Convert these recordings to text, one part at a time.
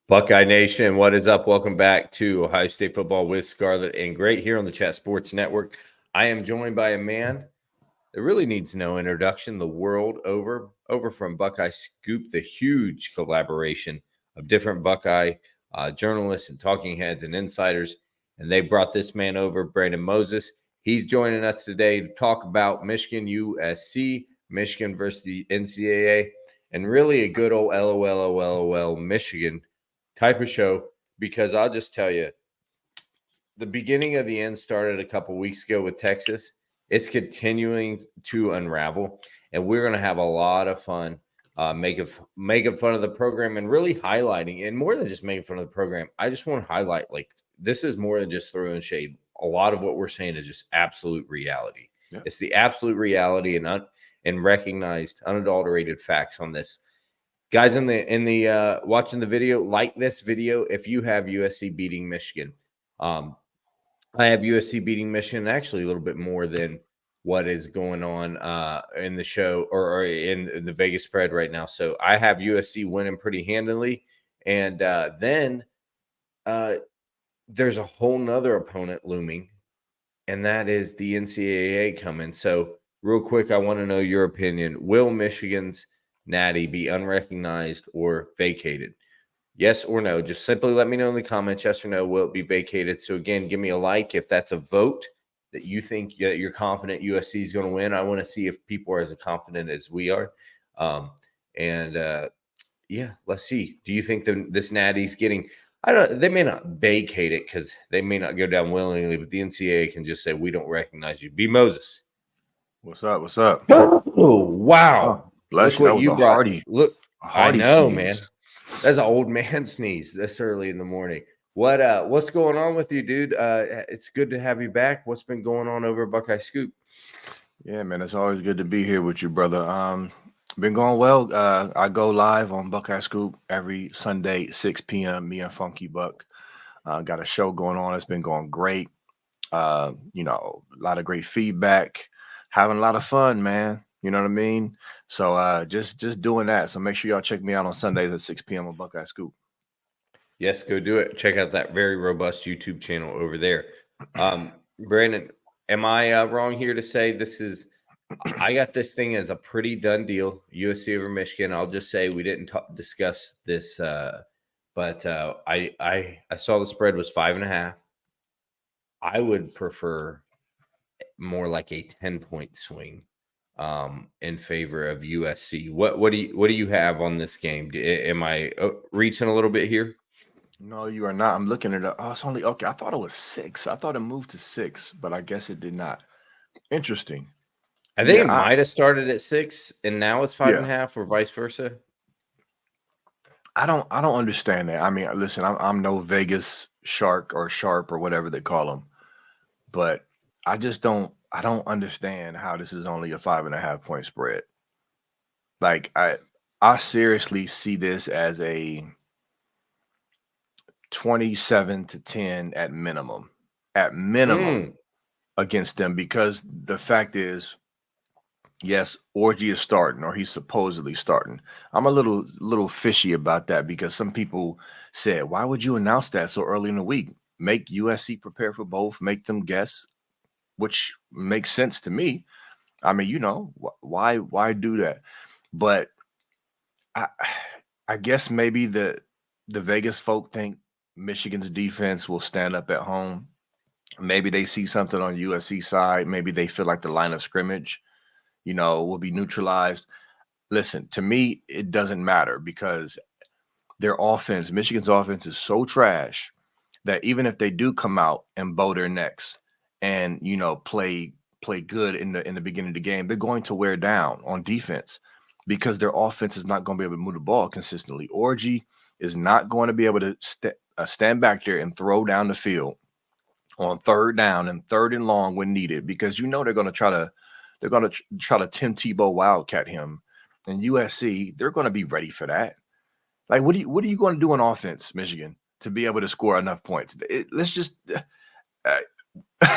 Buckeye Nation, what is up? Welcome back to Ohio State Football with Scarlett and Great here on the Chat Sports Network. I am joined by a man that really needs no introduction the world over from Buckeye Scoop, the huge collaboration of different Buckeye journalists and talking heads and insiders. And they brought this man over, Brandon Moses. He's joining us today to talk about Michigan USC, Michigan versus the NCAA, and really a good old LOL Michigan type of show, because I'll just tell you, the beginning of the end started a couple weeks ago with Texas. It's continuing to unravel, and we're going to have a lot of fun making fun of the program and really highlighting, and more than just making fun of the program, I just want to highlight, like, this is more than just throwing shade. A lot of what we're saying is just absolute reality. Yeah. It's the absolute reality and recognized, unadulterated facts on this. Guys in the watching the video, like this video if you have USC beating Michigan. I have USC beating Michigan, actually a little bit more than what is going on in the show or in the Vegas spread right now. So I have USC winning pretty handily. And then there's a whole nother opponent looming, and that is the NCAA coming. So real quick, I want to know your opinion. Will Michigan's Natty be unrecognized or vacated? Yes or no? Just simply let me know in the comments. Yes or no? Will it be vacated? So again, give me a like if that's a vote that you think that you're confident USC is going to win. I want to see if people are as confident as we are. Yeah, let's see. Do you think this Natty's getting? I don't. They may not vacate it because they may not go down willingly, but the NCAA can just say we don't recognize you. B. Moses. What's up? What's up? Oh wow! Bless you. That was a brought. hearty. Look, I know, sneeze. Man. That's an old man sneeze this early in the morning. What's going on with you, dude? It's good to have you back. What's been going on over at Buckeye Scoop? Yeah, man, it's always good to be here with you, brother. Been going well. I go live on Buckeye Scoop every Sunday, 6 p.m. Me and Funky Buck got a show going on. It's been going great. A lot of great feedback, having a lot of fun, man. You know what I mean? So just doing that. So make sure y'all check me out on Sundays at 6 p.m. on Buckeye Scoop. Yes, go do it. Check out that very robust YouTube channel over there. Brandon, am I wrong here to say this is – I got this thing as a pretty done deal, USC over Michigan. I'll just say we didn't discuss this, but I saw the spread was 5.5. I would prefer more like a 10-point swing in favor of USC. What do you have on this game? Am I reaching a little bit here? No, you are not. I'm looking at it. Oh, it's only okay. I thought it was 6. I thought it moved to 6, but I guess it did not. Interesting. I think it might have started at 6 and now it's 5.5 or vice versa. I don't understand that. I mean, listen, I'm no Vegas shark or sharp or whatever they call them, but I don't understand how this is only a 5.5 point spread. Like I seriously see this as a 27-10 at minimum against them, because the fact is, yes, Orgy is starting, or he's supposedly starting. I'm a little fishy about that, because some people said, why would you announce that so early in the week? Make USC prepare for both, make them guess, which makes sense to me. I mean, why do that? But I guess maybe the Vegas folk think Michigan's defense will stand up at home. Maybe they see something on USC side. Maybe they feel like the line of scrimmage, will be neutralized. Listen, to me, it doesn't matter, because their offense, Michigan's offense, is so trash that even if they do come out and bow their necks and, play good in the beginning of the game, they're going to wear down on defense, because their offense is not going to be able to move the ball consistently. Orgy is not going to be able to stand back there and throw down the field on 3rd down and 3rd and long when needed, because they're going to try to Tim Tebow Wildcat him. And USC, they're going to be ready for that. Like, what are you going to do on offense, Michigan, to be able to score enough points? Let's just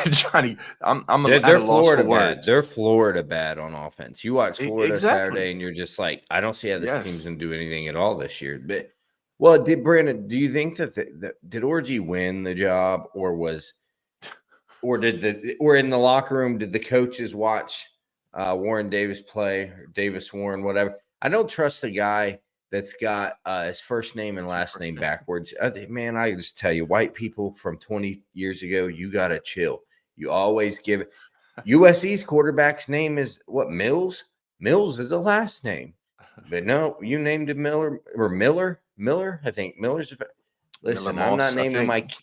Johnny, I'm at a loss for words. They're Florida bad on offense. You watch Florida Saturday and you're just like, I don't see how this team's going to do anything at all this year. But Well, did Brandon? Do you think that did Orgy win the job, or in the locker room? Did the coaches watch Warren Davis play, or Davis Warren, whatever? I don't trust a guy that's got his first name and last name backwards. Man, I just tell you, white people from 20 years ago, you gotta chill. You always give it. USC's quarterback's name is what? Mills. Mills is a last name. But no, you named him Miller or Miller. Miller, I think Miller's. Listen, Miller I'm not Moss, I naming think.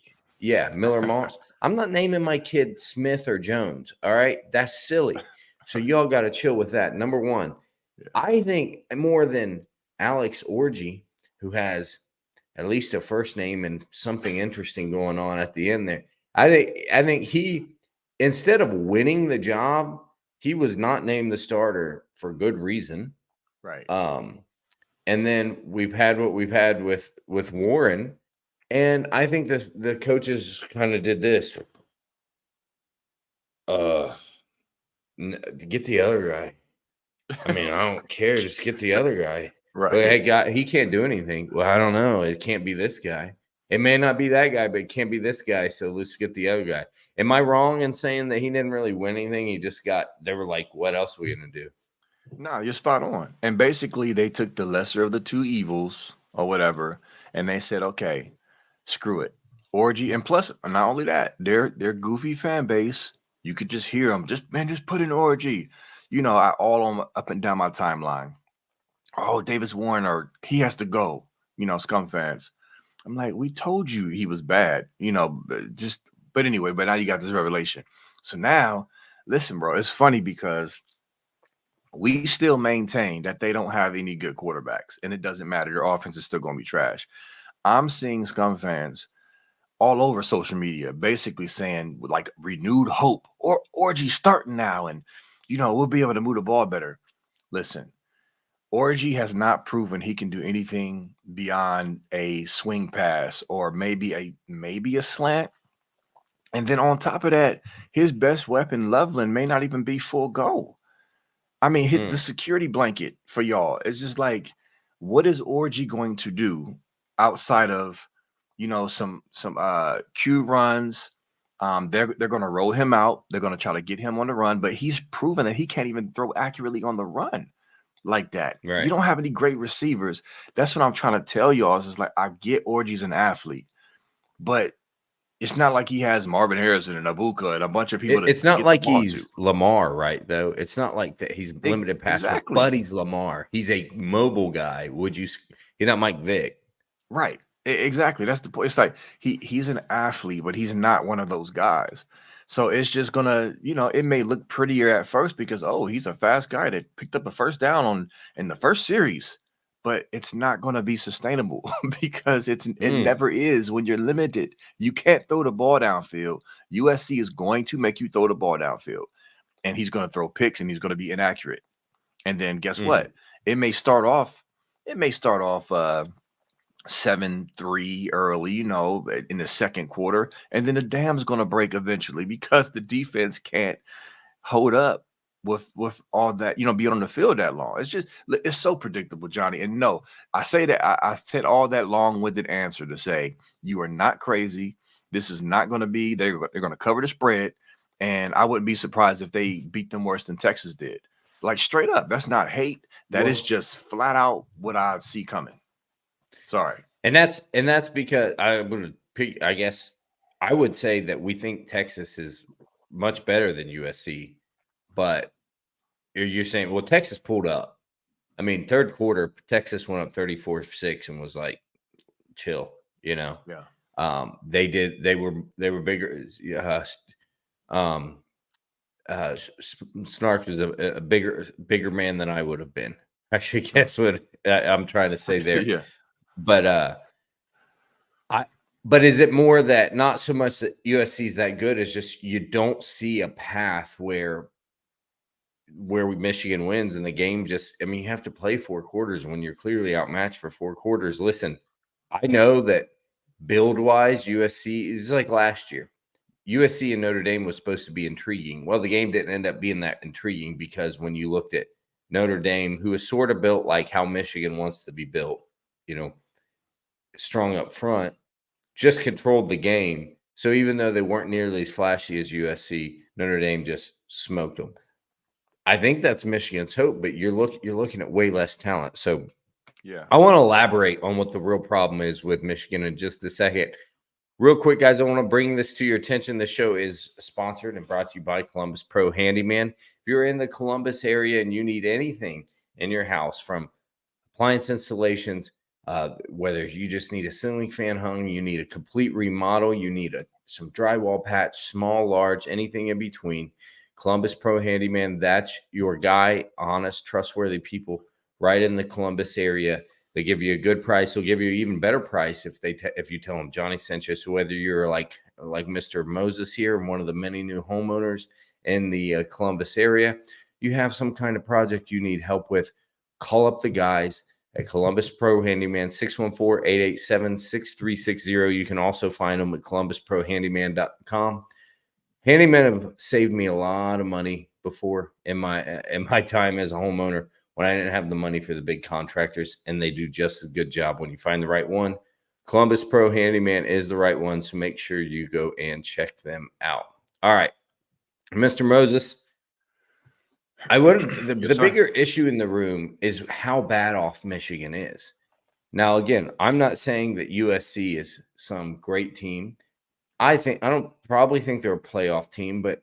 Miller Moss. I'm not naming my kid Smith or Jones. All right, that's silly. So y'all got to chill with that. Number one, Yeah. I think more than Alex Orgy, who has at least a first name and something interesting going on at the end there. I think he, instead of winning the job, he was not named the starter for good reason. Right. And then we've had what we've had with Warren, and I think the coaches kind of did this. Get the other guy. I mean, I don't care. Just get the other guy. Right. Well, hey, he can't do anything. Well, I don't know. It can't be this guy. It may not be that guy, but it can't be this guy. So let's get the other guy. Am I wrong in saying that he didn't really win anything? He just they were like, what else are we going to do? No, you're spot on. And basically, they took the lesser of the two evils or whatever, and they said, okay, screw it. Orgy, and plus, not only that, their goofy fan base, you could just hear them. Just put in Orgy. I all on up and down my timeline. Oh, Davis Warren, or he has to go. Scum fans. I'm like, we told you he was bad. But anyway, but now you got this revelation. So now, listen, bro, it's funny because we still maintain that they don't have any good quarterbacks, and it doesn't matter. Your offense is still going to be trash. I'm seeing Scum fans all over social media basically saying like renewed hope or Orgy starting now, and we'll be able to move the ball better. Listen, Orgy has not proven he can do anything beyond a swing pass or maybe a slant. And then on top of that, his best weapon, Loveland, may not even be full go. I mean, hit the security blanket for y'all. It's just like, what is Orgy going to do outside of, some Q runs? They're going to roll him out. They're going to try to get him on the run, but he's proven that he can't even throw accurately on the run like that. Right. You don't have any great receivers. That's what I'm trying to tell y'all. Is like, I get Orgy's an athlete, but it's not like he has Marvin Harrison and Abuka and a bunch of people. It's not like he's Lamar, right? Though it's not like that he's limited pass, but he's Lamar. He's a mobile guy. He's not Mike Vick, right? Exactly. That's the point. It's like he's an athlete, but he's not one of those guys. So it's just gonna, it may look prettier at first because he's a fast guy that picked up a first down in the first series, but it's not going to be sustainable because it never is when you're limited. You can't throw the ball downfield. USC is going to make you throw the ball downfield, and he's going to throw picks and he's going to be inaccurate. And then guess what? It may start off 7-3 early, in the second quarter, and then the dam's going to break eventually because the defense can't hold up with all that, be on the field that long. It's so predictable, Johnny. And no, I say that I said all that long-winded answer to say you are not crazy. This is not going to be, they're going to cover the spread, and I wouldn't be surprised if they beat them worse than Texas did. Like straight up, that's not hate. That is just flat out what I see coming. Sorry. And that's because I guess I would say that we think Texas is much better than USC, but you're saying, well, Texas pulled up. I mean, third quarter, Texas went up 34-6 and was like, chill, Yeah. They were bigger. Snark was a bigger man than I would have been. Actually, guess what I'm trying to say there. Yeah. But but is it more that not so much that USC is that good, it's just you don't see a path where Michigan wins and the game you have to play 4 quarters when you're clearly outmatched for 4 quarters. Listen, I know that build-wise, USC is like last year. USC and Notre Dame was supposed to be intriguing. Well, the game didn't end up being that intriguing because when you looked at Notre Dame, who is sort of built like how Michigan wants to be built, strong up front, just controlled the game. So even though they weren't nearly as flashy as USC, Notre Dame just smoked them. I think that's Michigan's hope, but you're looking at way less talent. So Yeah. I want to elaborate on what the real problem is with Michigan in just a second. Real quick, guys, I want to bring this to your attention. The show is sponsored and brought to you by Columbus Pro Handyman. If you're in the Columbus area and you need anything in your house, from appliance installations, whether you just need a ceiling fan hung, you need a complete remodel, you need some drywall patch, small, large, anything in between, Columbus Pro Handyman, that's your guy. Honest, trustworthy people right in the Columbus area. They give you a good price. They'll give you an even better price if you tell them Johnny sent you. So whether you're like Mr. Moses here, one of the many new homeowners in the Columbus area, you have some kind of project you need help with, call up the guys at Columbus Pro Handyman, 614-887-6360. You can also find them at columbusprohandyman.com. Handymen have saved me a lot of money before in my time as a homeowner when I didn't have the money for the big contractors, and they do just a good job when you find the right one. Columbus Pro Handyman is the right one, so make sure you go and check them out. All right, Mr. Moses, the bigger issue in the room is how bad off Michigan is. Now, again, I'm not saying that USC is some great team. I don't probably think they're a playoff team, but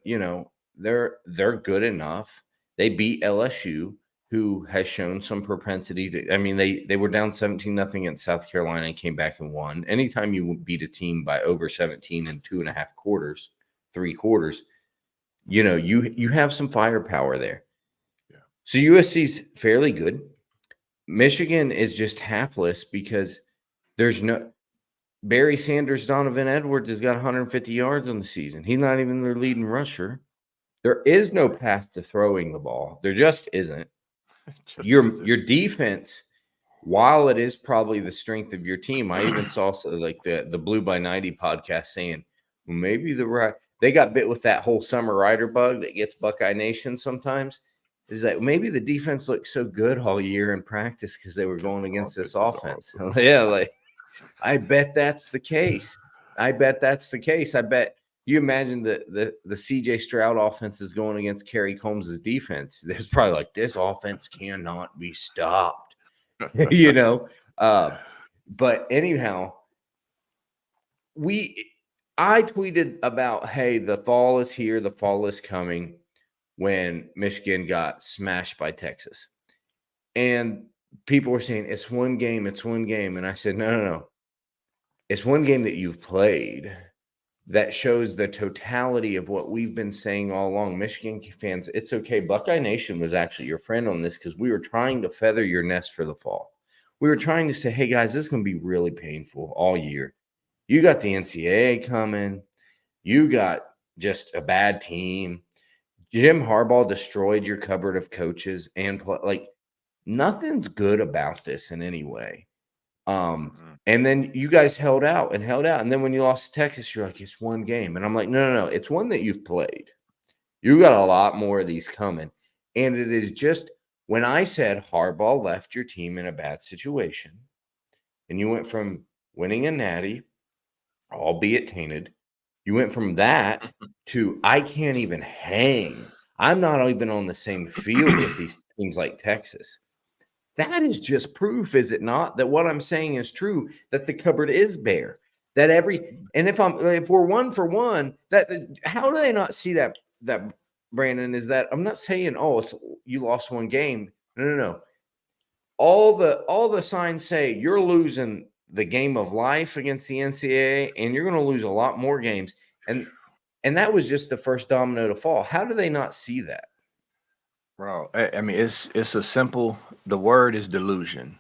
they're good enough. They beat LSU, who has shown some propensity to. I mean, they were down 17-0 against South Carolina and came back and won. Anytime you beat a team by over 17 in 2.5 quarters, 3 quarters, you have some firepower there. Yeah. So USC's fairly good. Michigan is just hapless because there's no. Barry Sanders, Donovan Edwards has got 150 yards on the season. He's not even their leading rusher. There is no path to throwing the ball. There just isn't. Your defense, while it is probably the strength of your team, I even saw the Blue by 90 podcast saying, well, maybe they got bit with that whole summer rider bug that gets Buckeye Nation sometimes. Is that maybe the defense looked so good all year in practice because they were going against this offense. Yeah, I bet that's the case. I bet you imagine the CJ Stroud offense is going against Kerry Combs' defense. There's probably this offense cannot be stopped, But anyhow, I tweeted about, hey, the fall is here, the fall is coming, when Michigan got smashed by Texas. And people were saying, it's one game. And I said, no. It's one game that you've played that shows the totality of what we've been saying all along. Michigan fans, it's okay. Buckeye Nation was actually your friend on this because we were trying to feather your nest for the fall. We were trying to say, hey, guys, this is going to be really painful all year. You got the NCAA coming. You got just a bad team. Jim Harbaugh destroyed your cupboard of coaches and nothing's good about this in any way. And then you guys held out. And then when you lost to Texas, you're like, it's one game. And I'm like, no. It's one that you've played. You got a lot more of these coming. And it is just when I said Harbaugh left your team in a bad situation and you went from winning a Natty, albeit tainted, you went from that to I can't even hang. I'm not even on the same field with these teams like Texas. That is just proof, is it not, that what I'm saying is true, that the cupboard is bare. If we're 1 for 1, how do they not see that Brandon, is that I'm not saying, you lost one game. No. All the signs say you're losing the game of life against the NCAA, and you're going to lose a lot more games. And that was just the first domino to fall. How do they not see that? Bro, I mean, it's a simple. The word is delusion,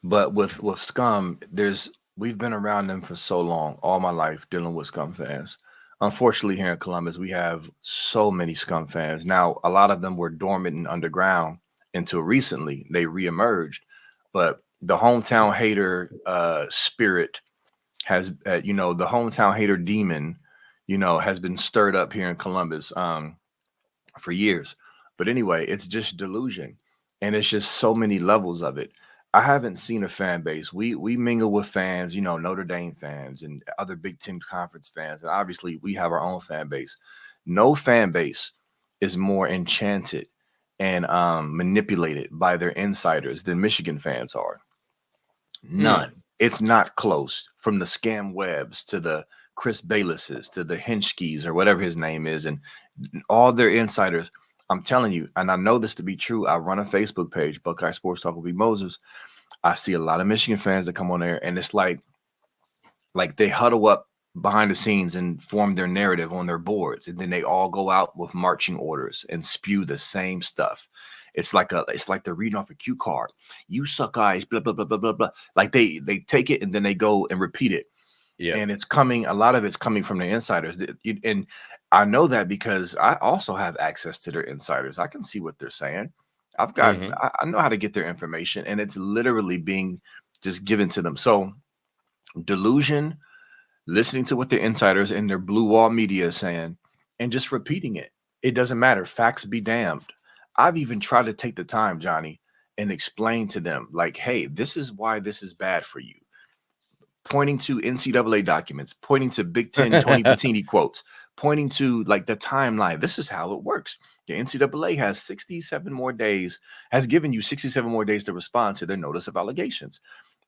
but with scum, we've been around them for so long, all my life dealing with scum fans. Unfortunately, here in Columbus, we have so many scum fans. Now, a lot of them were dormant and underground until recently they reemerged. But the hometown hater spirit has, the hometown hater demon, has been stirred up here in Columbus for years. But anyway, it's just delusion. And it's just so many levels of it. I haven't seen a fan base. We mingle with fans, you know, Notre Dame fans and other Big Ten conference fans, and obviously we have our own fan base. No fan base is more enchanted and manipulated by their insiders than Michigan fans are. None. It's not close. From the scam webs to the Chris Baylesses to the Hinchkeys or whatever his name is, and all their insiders. I'm telling you, and I know this to be true. I run a Facebook page, Buckeye Sports Talk with B. Moses. I see a lot of Michigan fans that come on there, and it's like they huddle up behind the scenes and form their narrative on their boards, and then they all go out with marching orders and spew the same stuff. It's like they're reading off a cue card. You suck eyes, blah blah blah blah blah blah. Like they take it and then they go and repeat it. Yeah. And it's coming. A lot of it's coming from the insiders, and I know that because I also have access to their insiders. I can see what they're saying. I've got. I know how to get their information, and it's literally being just given to them. So delusion, listening to what the insiders and their blue wall media is saying, and just repeating it. It doesn't matter. Facts be damned. I've even tried to take the time, Johnny, and explain to them, like, hey, this is why this is bad for you. Pointing to NCAA documents, pointing to Big Ten Tony Bettini quotes, pointing to like the timeline. This is how it works. The NCAA has 67 more days, has given you 67 more days to respond to their notice of allegations.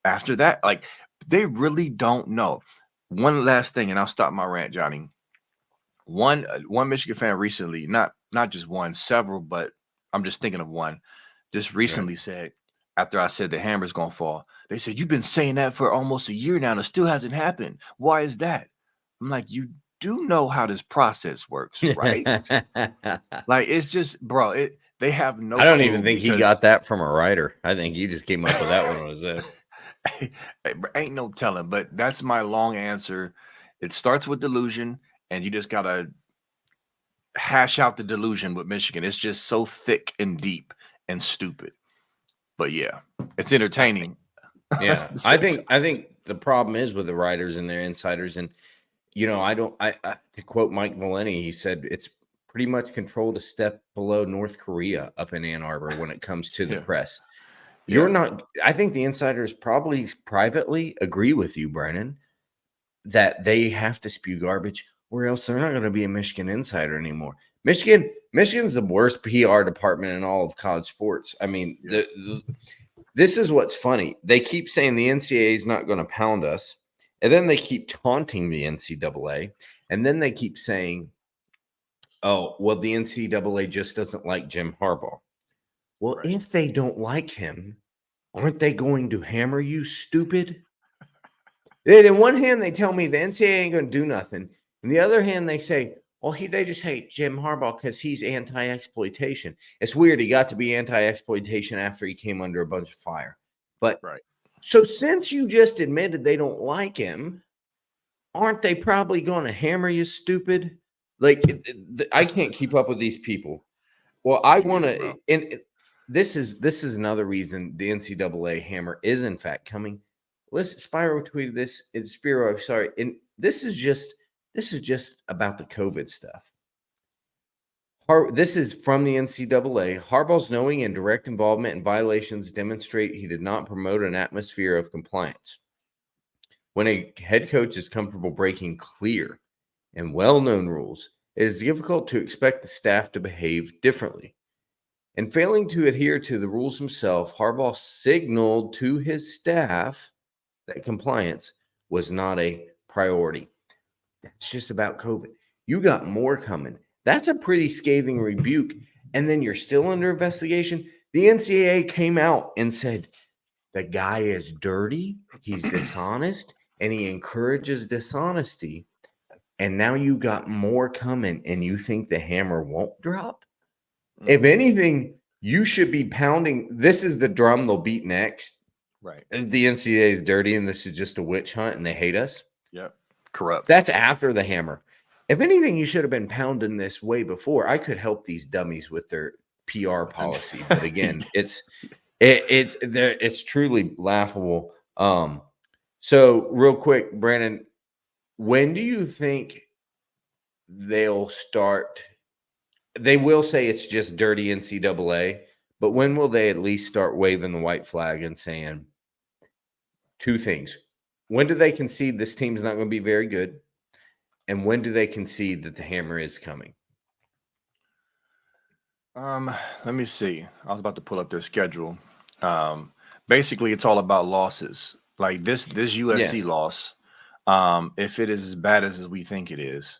After that, like they really don't know. One last thing, and I'll stop my rant, Johnny. One Michigan fan recently, not just one, several, but I'm just thinking of one, just recently said, after I said the hammer's gonna fall, they said, you've been saying that for almost a year now, and it still hasn't happened. Why is that? I'm like, you do know how this process works, right? Like, it's just, bro, they have no I don't clue even think he got that from a writer. I think you just came up with that one. Was it? Ain't no telling, but that's my long answer. It starts with delusion, and you just gotta hash out the delusion with Michigan. It's just so thick and deep and stupid. But yeah, it's entertaining. Yeah, I think the problem is with the writers and their insiders, and you know, I to quote Mike Valeni, he said it's pretty much controlled a step below North Korea up in Ann Arbor when it comes to the press. You're not. I think the insiders probably privately agree with you, Brennan, that they have to spew garbage, or else they're not going to be a Michigan insider anymore. Michigan's the worst PR department in all of college sports. I mean, this is what's funny. They keep saying the NCAA is not going to pound us, and then they keep taunting the NCAA, and then they keep saying, oh, well, the NCAA just doesn't like Jim Harbaugh. Well, if they don't like him, aren't they going to hammer you, stupid? In one hand, they tell me the NCAA ain't going to do nothing. On the other hand, they say, well, they just hate Jim Harbaugh because he's anti-exploitation. It's weird. He got to be anti-exploitation after he came under a bunch of fire. But so since you just admitted they don't like him, aren't they probably going to hammer you, stupid? Like, I can't keep up with these people. Well, I want to, and this is another reason the NCAA hammer is in fact coming. Listen, Spyro tweeted this. It's Spiro, sorry, and this is just about the COVID stuff. This is from the NCAA. Harbaugh's knowing and direct involvement in violations demonstrate he did not promote an atmosphere of compliance. When a head coach is comfortable breaking clear and well-known rules, it is difficult to expect the staff to behave differently. In failing to adhere to the rules himself, Harbaugh signaled to his staff that compliance was not a priority. That's just about COVID. You got more coming. That's a pretty scathing rebuke. And then you're still under investigation. The NCAA came out and said, the guy is dirty, he's dishonest, and he encourages dishonesty. And now you got more coming, and you think the hammer won't drop? If anything, you should be pounding. This is the drum they'll beat next. Right. The NCAA is dirty, and this is just a witch hunt, and they hate us. Yep. Corrupt. That's after the hammer. If anything, you should have been pounding this way before. I could help these dummies with their PR policy, but again, it's truly laughable. So real quick, Brandon, when do you think they'll start? They will say it's just dirty NCAA, But when will they at least start waving the white flag and saying two things? When do they concede this team's not going to be very good? And when do they concede that the hammer is coming? Let me see. I was about to pull up their schedule. Basically, it's all about losses. Like this USC loss. If it is as bad as we think it is,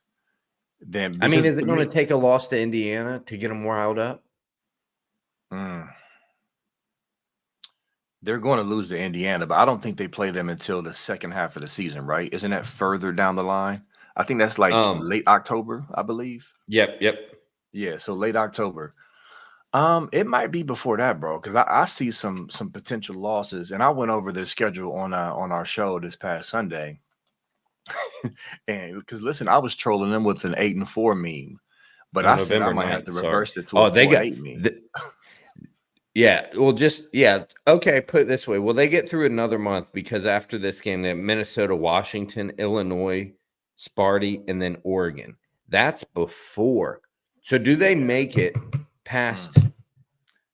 then I mean, is it going to take a loss to Indiana to get them riled up? They're going to lose to Indiana, but I don't think they play them until the second half of the season, right? Isn't that further down the line? I think that's like late October, I believe. Yep. Yeah, so late October. It might be before that, bro, because I see some potential losses, and I went over the schedule on our show this past Sunday. And because listen, I was trolling them with an 8-4 meme, but I said I might have to reverse it to a 4-8 meme. Yeah, well, okay, put it this way. Will they get through another month? Because after this game, they have Minnesota, Washington, Illinois, Sparty, and then Oregon. That's before. So do they make it past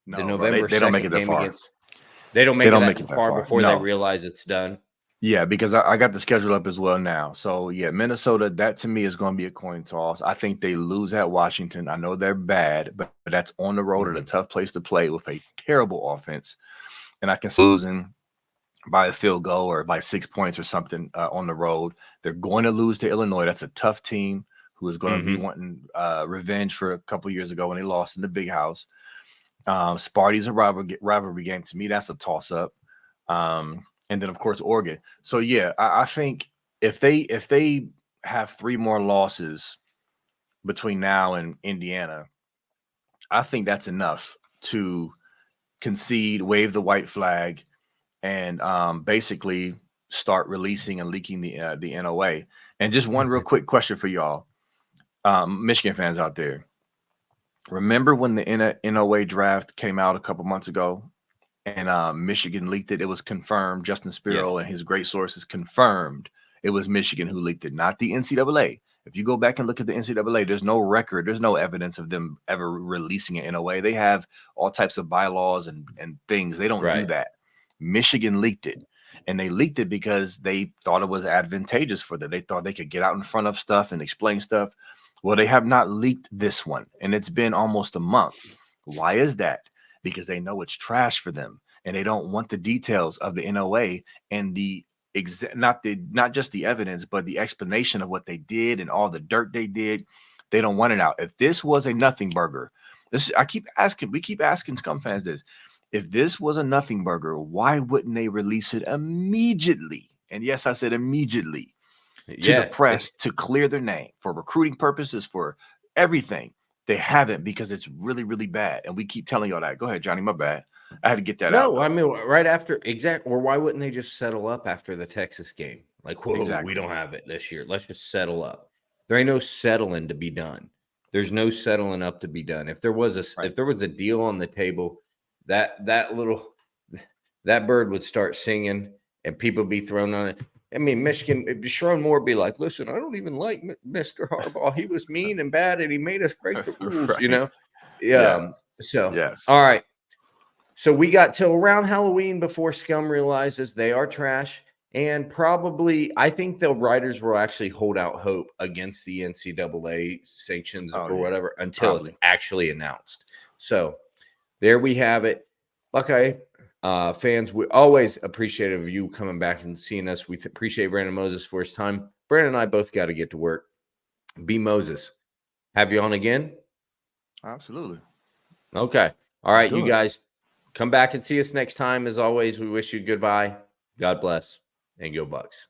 the November 2nd they don't make it that far. They don't make it that far before they realize it's done? Yeah, because I got the schedule up as well now. So, yeah, Minnesota, that to me is going to be a coin toss. I think they lose at Washington. I know they're bad, but that's on the road at a tough place to play with a terrible offense. And I can see losing by a field goal or by 6 points or something on the road. They're going to lose to Illinois. That's a tough team who is going to be wanting revenge for a couple years ago when they lost in the big house. Sparty's a rivalry game. To me, that's a toss-up. And then, of course, Oregon. So, yeah, I think if they have 3 more losses between now and Indiana, I think that's enough to concede, wave the white flag, and basically start releasing and leaking the NOA. And just one real quick question for y'all, Michigan fans out there. Remember when the NOA draft came out a couple months ago? And Michigan leaked it. It was confirmed. Justin Spiro and his great sources confirmed it was Michigan who leaked it, not the NCAA. If you go back and look at the NCAA, there's no record. There's no evidence of them ever releasing it in a way. They have all types of bylaws and things. They don't do that. Michigan leaked it. And they leaked it because they thought it was advantageous for them. They thought they could get out in front of stuff and explain stuff. Well, they have not leaked this one. And it's been almost a month. Why is that? Because they know it's trash for them, and they don't want the details of the NOA and not just the evidence, but the explanation of what they did and all the dirt they did. They don't want it out. If this was a nothing burger, we keep asking Scum fans this. If this was a nothing burger, why wouldn't they release it immediately? And yes, I said immediately to the press to clear their name for recruiting purposes, for everything. They haven't, because it's really, really bad. And we keep telling y'all that. Go ahead, Johnny. My bad. I had to get that out. No, I mean, right after or why wouldn't they just settle up after the Texas game? Like, whoa, we don't have it this year. Let's just settle up. There ain't no settling to be done. There's no settling up to be done. If there was a deal on the table, that bird would start singing and people be thrown on it. I mean, Michigan, Sherrone Moore be like, listen, I don't even like Mr. Harbaugh. He was mean and bad, and he made us break the rules, you know? Yeah. So, yes. All right. So we got till around Halloween before Scum realizes they are trash. And probably, I think the writers will actually hold out hope against the NCAA sanctions whatever until it's actually announced. So there we have it. Buckeye fans, we're always appreciative of you coming back and seeing us. We appreciate Brandon Moses for his time. Brandon and I both got to get to work. B. Moses, have you on again? Absolutely. Okay. All right, you guys, come back and see us next time. As always, we wish you goodbye. God bless, and go Bucks.